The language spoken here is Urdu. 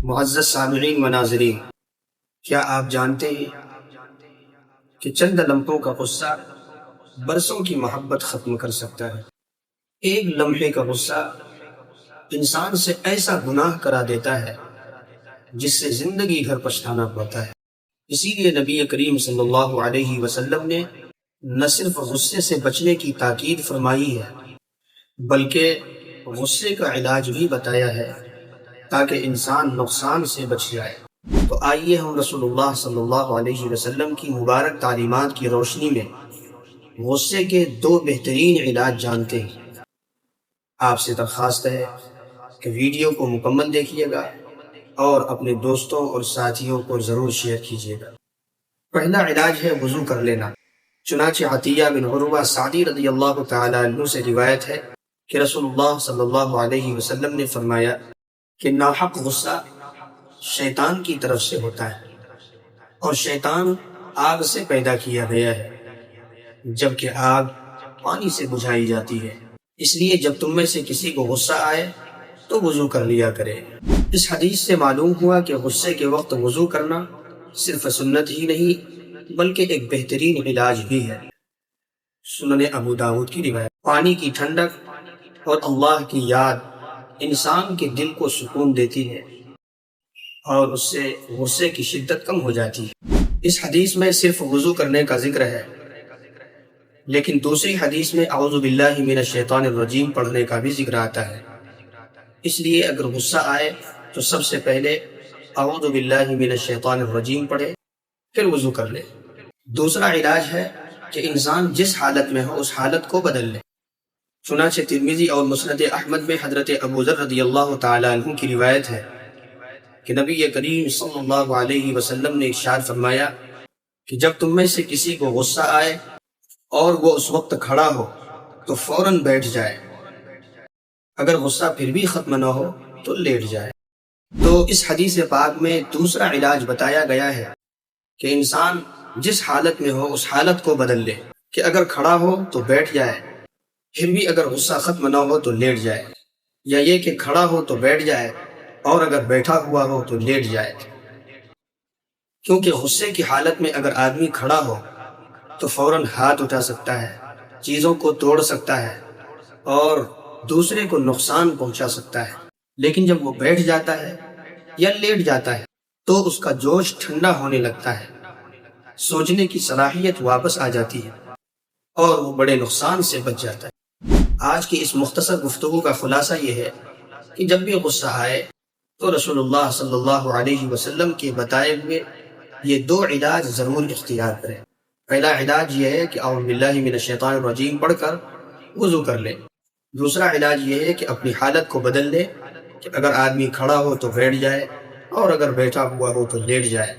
معزز سامعین و ناظرین، کیا آپ جانتے ہیں کہ چند لمحوں کا غصہ برسوں کی محبت ختم کر سکتا ہے؟ ایک لمحے کا غصہ انسان سے ایسا گناہ کرا دیتا ہے جس سے زندگی بھر پچھتانا پڑتا ہے۔ اسی لیے نبی کریم صلی اللہ علیہ وسلم نے نہ صرف غصے سے بچنے کی تاکید فرمائی ہے بلکہ غصے کا علاج بھی بتایا ہے تاکہ انسان نقصان سے بچ جائے۔ تو آئیے ہم رسول اللہ صلی اللہ علیہ وسلم کی مبارک تعلیمات کی روشنی میں غصے کے دو بہترین علاج جانتے ہیں۔ آپ سے درخواست ہے کہ ویڈیو کو مکمل دیکھیے گا اور اپنے دوستوں اور ساتھیوں کو ضرور شیئر کیجیے گا۔ پہلا علاج ہے وضو کر لینا۔ چنانچہ عطیہ بن عروہ سعدی رضی اللہ تعالیٰ عنہ سے روایت ہے کہ رسول اللہ صلی اللہ علیہ وسلم نے فرمایا کہ ناحق غصہ شیطان کی طرف سے ہوتا ہے اور شیطان آگ سے پیدا کیا گیا ہے جبکہ آگ پانی سے بجھائی جاتی ہے۔ اس لیے جب تم میں سے کسی کو غصہ آئے تو وضو کر لیا کرے۔ اس حدیث سے معلوم ہوا کہ غصے کے وقت وضو کرنا صرف سنت ہی نہیں بلکہ ایک بہترین علاج بھی ہے۔ سنن ابو داؤد کی روایت۔ پانی کی ٹھنڈک اور اللہ کی یاد انسان کے دل کو سکون دیتی ہے اور اس سے غصے کی شدت کم ہو جاتی ہے۔ اس حدیث میں صرف وضو کرنے کا ذکر ہے لیکن دوسری حدیث میں اعوذ باللہ من الشیطان الرجیم پڑھنے کا بھی ذکر آتا ہے۔ اس لیے اگر غصہ آئے تو سب سے پہلے اعوذ باللہ من الشیطان الرجیم پڑھے پھر وضو کر لے۔ دوسرا علاج ہے کہ انسان جس حالت میں ہو اس حالت کو بدل لے۔ چنانچہ ترمذی اور مسند احمد میں حضرت ابو ذر رضی اللہ تعالیٰ عنہ کی روایت ہے کہ نبی کریم صلی اللہ علیہ وسلم نے ارشاد فرمایا کہ جب تم میں سے کسی کو غصہ آئے اور وہ اس وقت کھڑا ہو تو فوراً بیٹھ جائے، اگر غصہ پھر بھی ختم نہ ہو تو لیٹ جائے۔ تو اس حدیث پاک میں دوسرا علاج بتایا گیا ہے کہ انسان جس حالت میں ہو اس حالت کو بدل لے، کہ اگر کھڑا ہو تو بیٹھ جائے، پھر بھی اگر غصہ ختم نہ ہو تو لیٹ جائے، یا یہ کہ کھڑا ہو تو بیٹھ جائے اور اگر بیٹھا ہوا ہو تو لیٹ جائے۔ کیونکہ غصے کی حالت میں اگر آدمی کھڑا ہو تو فوراً ہاتھ اٹھا سکتا ہے، چیزوں کو توڑ سکتا ہے اور دوسرے کو نقصان پہنچا سکتا ہے، لیکن جب وہ بیٹھ جاتا ہے یا لیٹ جاتا ہے تو اس کا جوش ٹھنڈا ہونے لگتا ہے، سوچنے کی صلاحیت واپس آ جاتی ہے اور وہ بڑے نقصان سے بچ جاتا ہے۔ آج کی اس مختصر گفتگو کا خلاصہ یہ ہے کہ جب بھی غصہ آئے تو رسول اللہ صلی اللہ علیہ وسلم کے بتائے ہوئے یہ دو علاج ضرور اختیار کریں۔ پہلا علاج یہ ہے کہ اعوذ باللہ من الشیطان الرجیم پڑھ کر وضو کر لے۔ دوسرا علاج یہ ہے کہ اپنی حالت کو بدل لے، کہ اگر آدمی کھڑا ہو تو بیٹھ جائے اور اگر بیٹھا ہوا ہو تو لیٹ جائے۔